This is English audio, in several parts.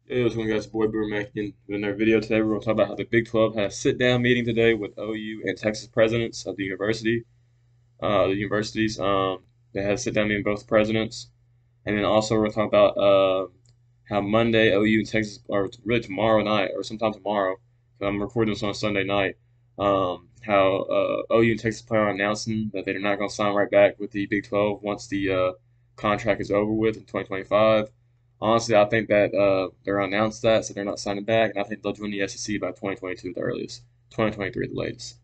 Hey, what's going on, guys? Boy Brewer Mac again. In their video today, we're going to talk about how the Big 12 had a sit-down meeting today with OU and Texas presidents of the universities. They had a sit-down meeting with both presidents, and then also we're going to talk about how Monday OU and Texas, or really tomorrow night, or sometime tomorrow. So I'm recording this on a Sunday night. How OU and Texas plan on announcing that they're not going to sign right back with the Big 12 once the contract is over with in 2025. Honestly, I think that they're announced that, so they're not signing back, and I think they'll join the SEC by 2022 at the earliest, 2023 at the latest.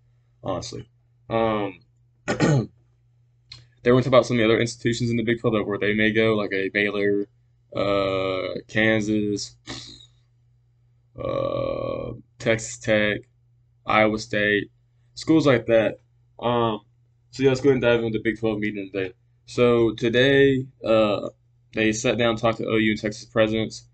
Honestly, um, they were talking about some of the other institutions in the Big 12 where they may go, like a Baylor, Kansas, Texas Tech, Iowa State, schools like that. Um, so yeah, let's go ahead and dive into the Big 12 meeting today. So today, they sat down and talked to OU and Texas presidents.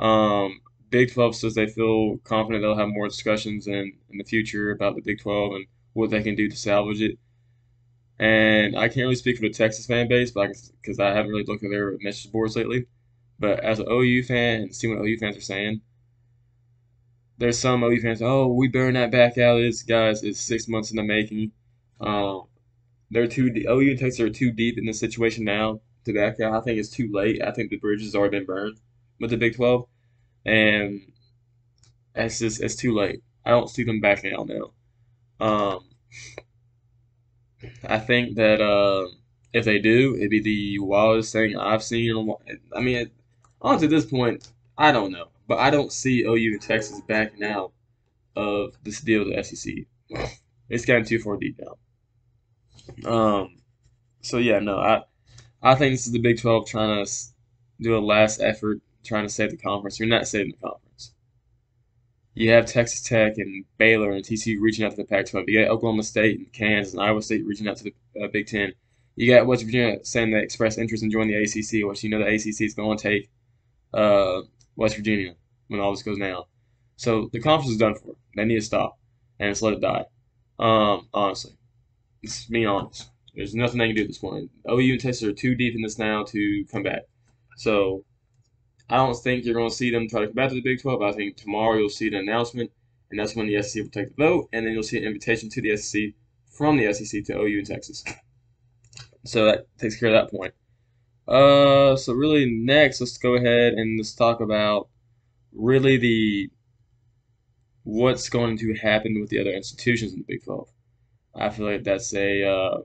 Um, Big 12 says they feel confident they'll have more discussions in the future about the Big 12 and what they can do to salvage it. And I can't really speak for the Texas fan base, but because I haven't really looked at their message boards lately. But as an OU fan and seeing what OU fans are saying, there's some OU fans. Oh, we burn that back out. This guys, it's 6 months in the making. Um, they're OU and Texas are too deep in this situation now to back out. I think it's too late. I think the bridge has already been burned with the Big 12, and it's too late. I don't see them backing out now. Um, I think that if they do, it'd be the wildest thing I've seen. I mean, honestly, at this point, I don't know, but I don't see OU and Texas backing out of this deal with the SEC. It's gotten too far deep now. Um, so yeah, no, I think this is the Big 12 trying to do a last effort, trying to save the conference. You're not saving the conference. You have Texas Tech and Baylor and TCU reaching out to the Pac-12. You got Oklahoma State and Kansas and Iowa State reaching out to the Big Ten. You got West Virginia saying they expressed interest in joining the ACC, which you know the ACC is going to take West Virginia when all this goes down. So the conference is done for. They need to stop and just let it die. Honestly, just being honest. There's nothing they can do at this point. OU and Texas are too deep in this now to come back. So I don't think you're going to see them try to come back to the Big 12. I think tomorrow you'll see the announcement, and that's when the SEC will take the vote, and then you'll see an invitation to the SEC from the SEC to OU and Texas. So that takes care of that point. So really next, let's go ahead and let's talk about really the what's going to happen with the other institutions in the Big 12. I feel like that's a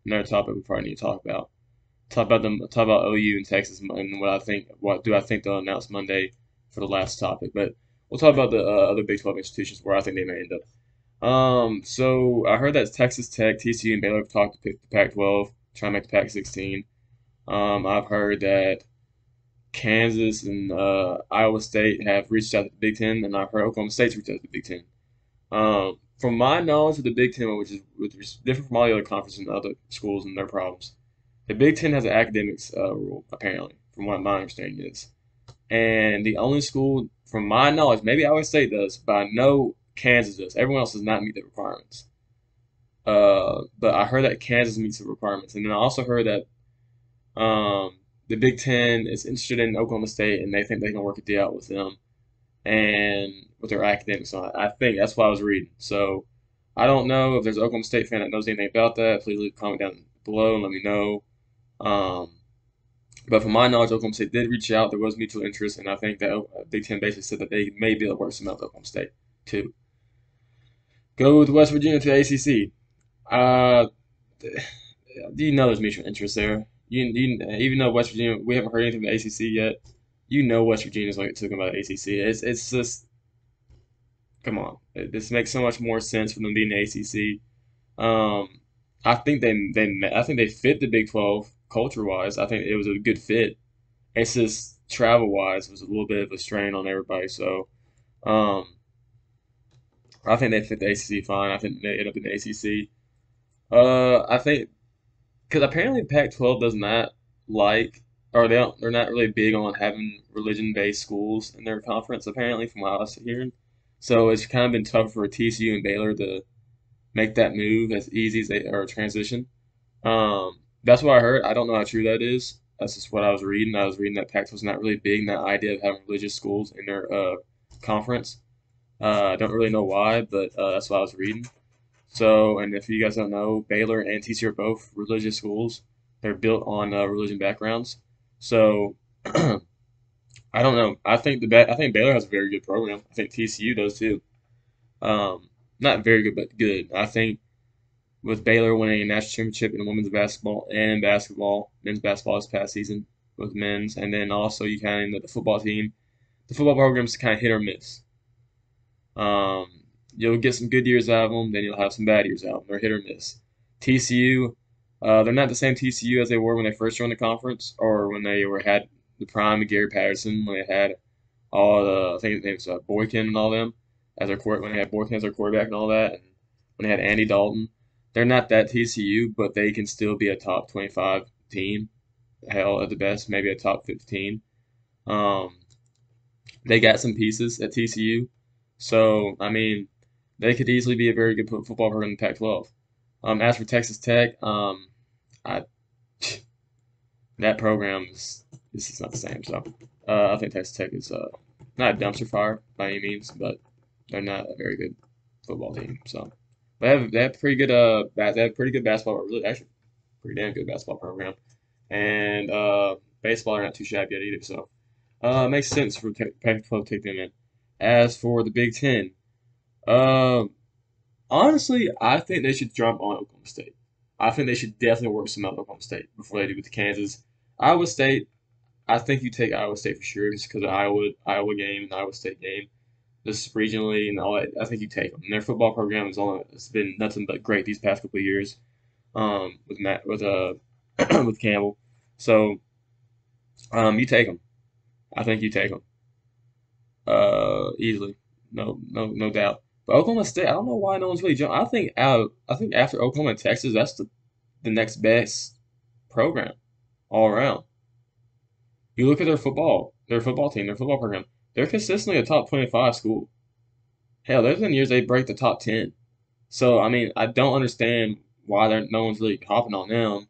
another topic we probably need to talk about. Talk about OU and Texas and what do I think they'll announce Monday for the last topic. But we'll talk about the other Big 12 institutions where I think they may end up. So I heard that Texas Tech, TCU, and Baylor have talked to pick the Pac-12, try to make the Pac-16. I've heard that Kansas and Iowa State have reached out to the Big Ten, and I've heard Oklahoma State's reached out to the Big Ten. From my knowledge of the Big Ten, which is different from all the other conferences and other schools and their problems, the Big Ten has an academics rule, apparently, from what my understanding is. And the only school, from my knowledge, maybe Iowa State does, but I know Kansas does. Everyone else does not meet the requirements. But I heard that Kansas meets the requirements. And then I also heard that the Big Ten is interested in Oklahoma State and they think they can work a deal out with them and with their academics on it. I think that's what I was reading. So I don't know if there's an Oklahoma State fan that knows anything about that. Please leave a comment down below and let me know. Um, but from my knowledge, Oklahoma State did reach out. There was mutual interest, and I think that Big Ten basically said that they may be able to work some out with Oklahoma State too. Go with West Virginia to the ACC. Uh, you know there's mutual interest there. Even though West Virginia, we haven't heard anything from the ACC yet. You know West Virginia's going to talk about the ACC. It's just come on. This makes so much more sense for them being the ACC. Um, I think they fit the Big 12 culture wise. I think it was a good fit. It's just travel wise was a little bit of a strain on everybody. So um, I think they fit the ACC fine. I think they end up in the ACC. I think because apparently Pac-12 does not like or they're not really big on having religion-based schools in their conference. Apparently, from what I was hearing, so it's kind of been tough for TCU and Baylor to make that move as easy as they or transition. That's what I heard. I don't know how true that is. That's just what I was reading. I was reading that Pac-12 was not really big in that idea of having religious schools in their conference. I don't really know why, but that's what I was reading. So, and if you guys don't know, Baylor and TCU are both religious schools. They're built on religion backgrounds. So, I don't know. I think Baylor has a very good program. I think TCU does too. Not very good, but good. I think with Baylor winning a national championship in women's basketball and in basketball, men's basketball this past season with men's, and then also you kind of the football team. The football program's kind of hit or miss. Um, you'll get some good years out of them, then you'll have some bad years out of them. They're hit or miss. TCU, they're not the same TCU as they were when they first joined the conference, or when they were had the prime of Gary Patterson, when they had all the I think his name was Boykin and all them as their court when they had Boykin as their quarterback and all that, and when they had Andy Dalton. They're not that TCU, but they can still be a top 25 team. Hell, at the best, maybe a top 15. Um, they got some pieces at TCU, so I mean, they could easily be a very good football program in the Pac-12. As for Texas Tech, I that program is not the same. So I think Texas Tech is not a dumpster fire by any means, but they're not a very good football team. So they have pretty good they have pretty good basketball, really actually pretty damn good basketball program, and baseball are not too shabby yet either. So it makes sense for Pac-12 to take them in. As for the Big Ten, uh, honestly, I think they should jump on Oklahoma State. I think they should definitely work some out with Oklahoma State before they do with the Kansas. Iowa State, I think you take Iowa State for sure just because of Iowa game and Iowa State game, just regionally and all that. I think you take them. And their football program it's been nothing but great these past couple of years. With Matt with Campbell, so you take them. I think you take them easily, no doubt. But Oklahoma State, I don't know why no one's really jumped. I think after Oklahoma and Texas, that's the next best program all around. You look at their football team, their football program. They're consistently a top 25 school. Hell, there's been years they break the top 10. So I mean, I don't understand why no one's really hopping on them.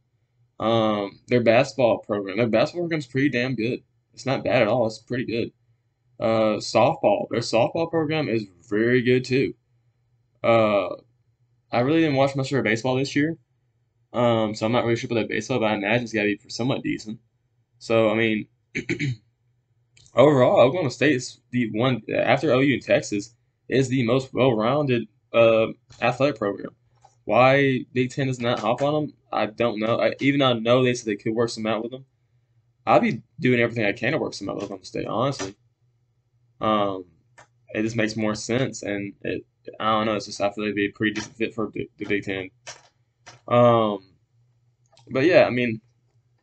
Their basketball program's pretty damn good. It's not bad at all. It's pretty good. Their softball program is very good too. Uh, I really didn't watch much of their baseball this year. So I'm not really sure about their baseball, but I imagine it's got to be somewhat decent. So I mean, overall, Oklahoma State is the one after OU and Texas is the most well-rounded athletic program. Why Big Ten does not hop on them, I don't know. Even though I know they said they could work some out with them, I'll be doing everything I can to work some out with Oklahoma State. Honestly, um, it just makes more sense, and I don't know. It's just I feel like it'd be a pretty decent fit for the Big Ten. Um, but yeah, I mean,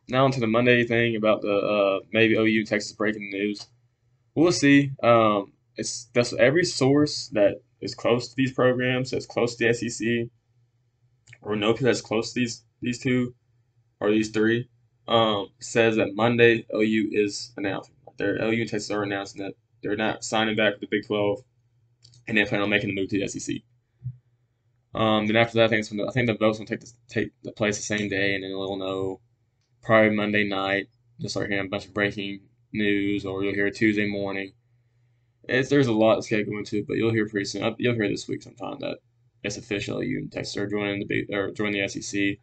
now onto the Monday thing about the maybe OU and Texas breaking news. We'll see. That's every source that is close to these programs, that's close to the SEC, or no people that's close to these two or these three, says that Monday OU is announcing. OU and Texas are announcing that they're not signing back with the Big 12, and they plan on making the move to the SEC. Then after that, I think the votes will take the place the same day, and then we'll know probably Monday night. Just start hearing a bunch of breaking news, or you'll hear it Tuesday morning. There's a lot that's got to go into it, but you'll hear pretty soon. You'll hear this week sometime that it's official. You and Texas are joining the SEC,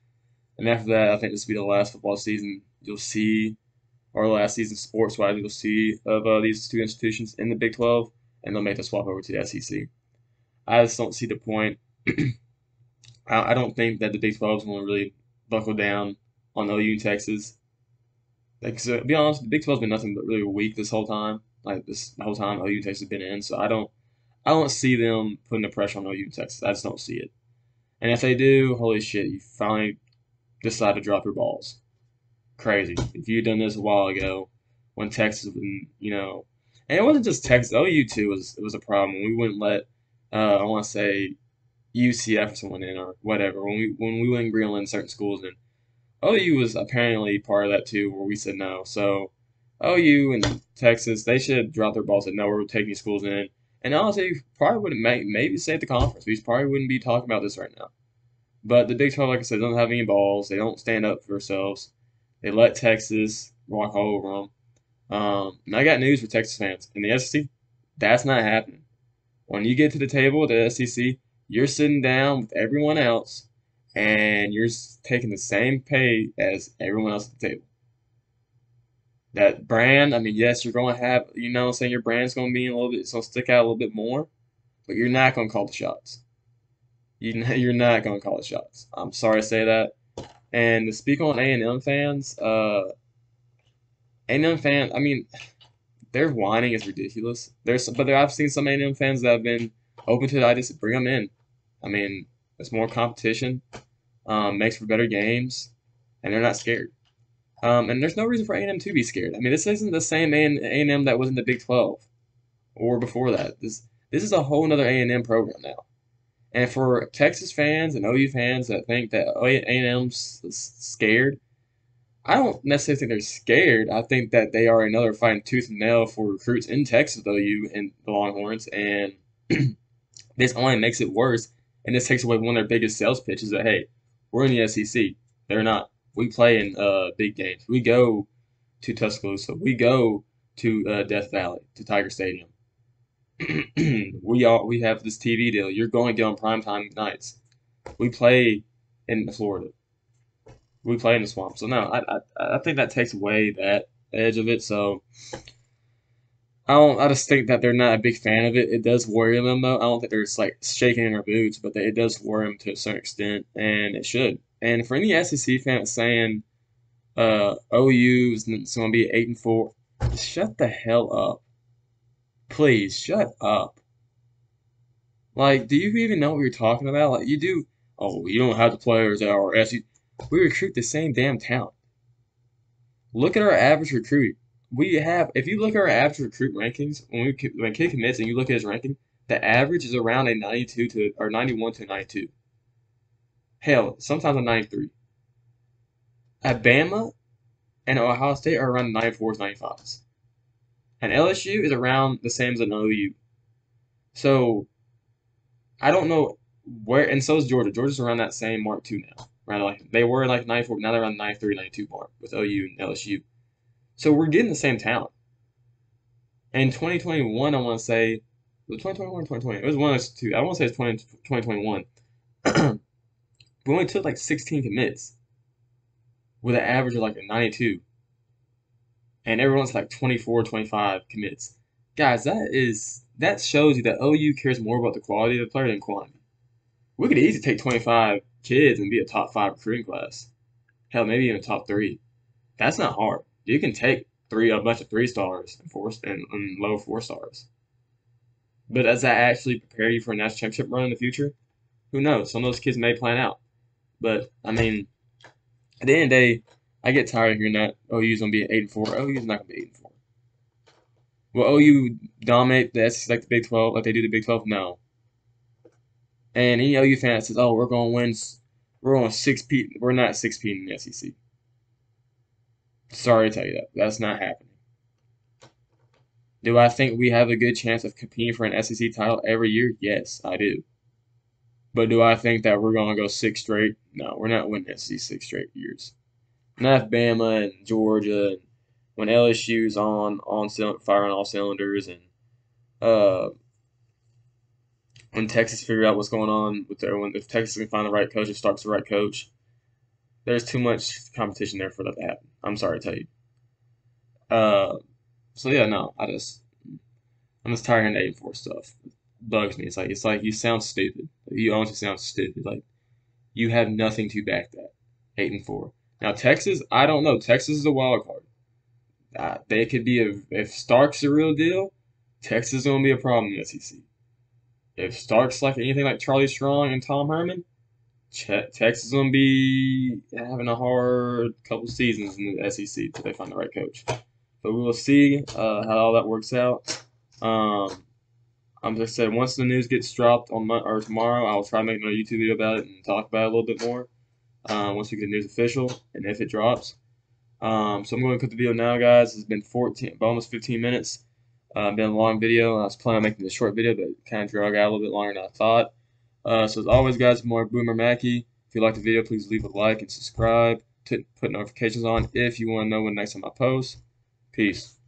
and after that, I think this will be the last football season you'll see, or last season sports wise you'll see of these two institutions in the Big 12, and they'll make the swap over to the SEC. I just don't see the point. I don't think that the Big 12 is going to really buckle down on OU and Texas. Like, to be honest, the Big 12 has been nothing but really weak this whole time. Like this the whole time OU and Texas have been in, so I don't see them putting the pressure on OU and Texas. I just don't see it. And if they do, holy shit, you finally decide to drop your balls. Crazy. If you'd done this a while ago, when Texas, and it wasn't just Texas. OU too was a problem. We wouldn't let, I want to say, UCF or someone in or whatever. When we wouldn't agree on letting certain schools in, OU was apparently part of that too, where we said no. So OU and Texas, they should drop their balls and no, we're taking schools in. And honestly, probably would maybe save the conference. We probably wouldn't be talking about this right now. But the Big 12, like I said, don't have any balls. They don't stand up for themselves. They let Texas walk all over them. And I got news for Texas fans. In the SEC, that's not happening. When you get to the table at the SEC, you're sitting down with everyone else, and you're taking the same pay as everyone else at the table. That brand, I mean, yes, you're going to have, saying your brand's going to be a little bit, it's going to stick out a little bit more, but you're not going to call the shots. You're not going to call the shots. I'm sorry to say that. And to speak on A&M fans, A&M fans, I mean, their whining is ridiculous. I've seen some A&M fans that have been open to it. I just bring them in. I mean, it's more competition, makes for better games, and they're not scared. And there's no reason for A&M to be scared. I mean, this isn't the same A&M that was in the Big 12 or before that. This is a whole other A&M program now. And for Texas fans and OU fans that think that A&M's scared, I don't necessarily think they're scared. I think that they are another fighting tooth and nail for recruits in Texas, OU and the Longhorns, and this only makes it worse. And this takes away one of their biggest sales pitches that, hey, we're in the SEC. They're not. We play in big games. We go to Tuscaloosa. We go to Death Valley, to Tiger Stadium. We have this TV deal. You're going to get on primetime nights. We play in Florida. We play in the swamp. So no, I think that takes away that edge of it. So I just think that they're not a big fan of it. It does worry them though. I don't think they're just like shaking in their boots, but it does worry them to a certain extent, and it should. And for any SEC fan saying OU is going to be 8-4, shut the hell up. Please shut up. Like, do you even know what you're talking about? Like, you do. Oh, you don't have the players that are SEC. We recruit the same damn talent. Look at our average recruit. If you look at our average recruit rankings, when a kid commits and you look at his ranking, the average is around a 91 to 92. Hell, sometimes a 93. At Bama and Ohio State are around 94s, 95s. And LSU is around the same as an OU. So, I don't know where, and so is Georgia. Georgia's around that same mark too now. Right? Like they were like 94, now they're around 93, 92 mark with OU and LSU. So we're getting the same talent. And 2021, I want to say, was it 2021 or 2020? It was one of those two. I want to say it's 2021. We only took like 16 commits with an average of like a 92. And everyone's like 24, 25 commits. Guys, that shows you that OU cares more about the quality of the player than quantity. We could easily take 25 kids and be a top 5 recruiting class. Hell, maybe even a top 3. That's not hard. You can take a bunch of 3 stars and low 4 stars. But does that actually prepare you for a national championship run in the future? Who knows? Some of those kids may plan out. But I mean, at the end of the day, I get tired of hearing that OU's gonna be at 8-4. OU's not gonna be 8-4. Will OU dominate the SEC like the Big 12, like they do the Big 12? No. And any OU fan that says, "Oh, we're gonna win," we're going 6-peat. We're not 6-peat in the SEC. Sorry to tell you that. That's not happening. Do I think we have a good chance of competing for an SEC title every year? Yes, I do. But do I think that we're going to go 6 straight? No, we're not winning SEC 6 straight years. Not if Bama and Georgia and when LSU's on firing all cylinders and when Texas figure out what's going on with if Texas can find the right coach, if Stark's the right coach, there's too much competition there for that to happen. I'm sorry to tell you. So yeah, no, I'm just tired of 8-4 stuff. It bugs me. It's like you sound stupid. You honestly sound stupid. Like you have nothing to back that. 8-4. Now Texas, I don't know. Texas is a wild card. They could be if Stark's the real deal, Texas is gonna be a problem in the SEC. If Stark's like anything like Charlie Strong and Tom Herman, Texas is gonna be having a hard couple seasons in the SEC until they find the right coach. But we will see how all that works out. I'm just saying, once the news gets dropped on tomorrow, I'll try to make another YouTube video about it and talk about it a little bit more. Once we get the news official and if it drops. So I'm going to cut the video now, guys. It's been almost 15 minutes. Been a long video. I was planning on making a short video, but it kind of drug out a little bit longer than I thought. So as always, guys, more Boomer Mackey. If you like the video, please leave a like and subscribe. to put notifications on if you want to know when next time I post. Peace.